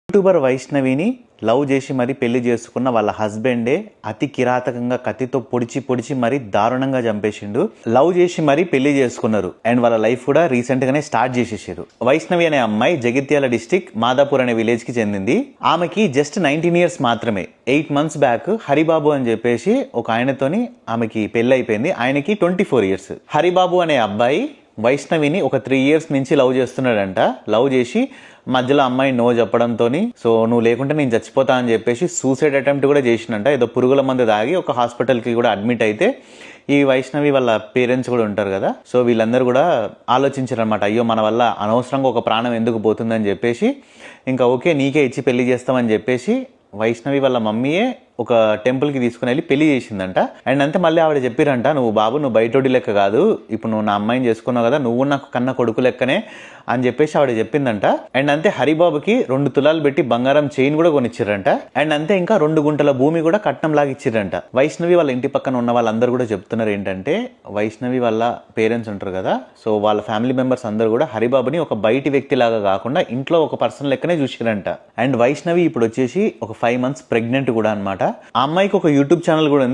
YouTuber వైష్ణవిని love చేసి మరి పెళ్లి చేసుకున్న వాళ్ళ హస్బెండే అతి కిరాతకంగా కత్తితో పొడిచి మరి దారుణంగా చంపేసిండు. లవ్ చేసి మరి పెళ్లి చేసుకున్నారు అండ్ వాళ్ళ లైఫ్ కూడా రీసెంట్ గానే స్టార్ట్ చేసేసారు. వైష్ణవి అనే అమ్మాయి జగిత్యాల డిస్టిక్ మాదాపూర్ అనే విలేజ్ కి చెందింది. ఆమెకి జస్ట్ 19 years మాత్రమే. 8 months బ్యాక్ హరిబాబు అని చెప్పేసి ఒక ఆయనతోని ఆమెకి పెళ్లి అయిపోయింది. ఆయనకి 24 years. హరిబాబు అనే అబ్బాయి వైష్ణవిని ఒక 3 years నుంచి లవ్ చేస్తున్నాడంట. లవ్ చేసి మధ్యలో అమ్మాయి నో చెప్పడంతో సో నువ్వు లేకుంటే నేను చచ్చిపోతా అని చెప్పేసి సూసైడ్ అటెంప్ట్ కూడా చేసినంట. ఏదో పురుగుల మందు తాగి ఒక హాస్పిటల్కి కూడా అడ్మిట్ అయితే ఈ వైష్ణవి వాళ్ళ పేరెంట్స్ కూడా ఉంటారు కదా, సో వీళ్ళందరూ కూడా ఆలోచించారనమాట. అయ్యో మన వల్ల అనవసరంగా ఒక ప్రాణం ఎందుకు పోతుందని చెప్పేసి ఇంకా ఓకే నీకే ఇచ్చి పెళ్లి చేస్తామని చెప్పేసి వైష్ణవి వాళ్ళ మమ్మీయే ఒక టెంపుల్కి తీసుకుని వెళ్ళి పెళ్లి చేసిందంట. అండ్ అంతే మళ్ళీ ఆవిడ చెప్పిరంట, నువ్వు బయటోడి లెక్క కాదు, ఇప్పుడు నువ్వు నా అమ్మాయిని చేసుకున్నావు కదా, నువ్వు నాకు కన్న కొడుకు లెక్కనే అని చెప్పేసి ఆవిడ చెప్పిందంట. అండ్ అంతే హరిబాబుకి 2 తులాలు పెట్టి బంగారం చైన్ కూడా కొనిచ్చిరంట. అండ్ అంతే ఇంకా 2 గుంటల భూమి కూడా కట్నం లాగా ఇచ్చిరంట. వైష్ణవి వాళ్ళ ఇంటి పక్కన ఉన్న వాళ్ళందరూ కూడా చెప్తున్నారు ఏంటంటే వైష్ణవి వాళ్ళ పేరెంట్స్ ఉంటారు కదా, సో వాళ్ళ ఫ్యామిలీ మెంబర్స్ అందరూ కూడా హరిబాబుని ఒక బయటి వ్యక్తి లాగా కాకుండా ఇంట్లో ఒక పర్సన్ లెక్కనే చూసిరంట. అండ్ వైష్ణవి ఇప్పుడు వచ్చేసి ఒక 5 months ప్రెగ్నెంట్ కూడా అనమాట. ఆ అమ్మాయికి ఒక యూట్యూబ్ ఛానల్ కూడా ఉంది.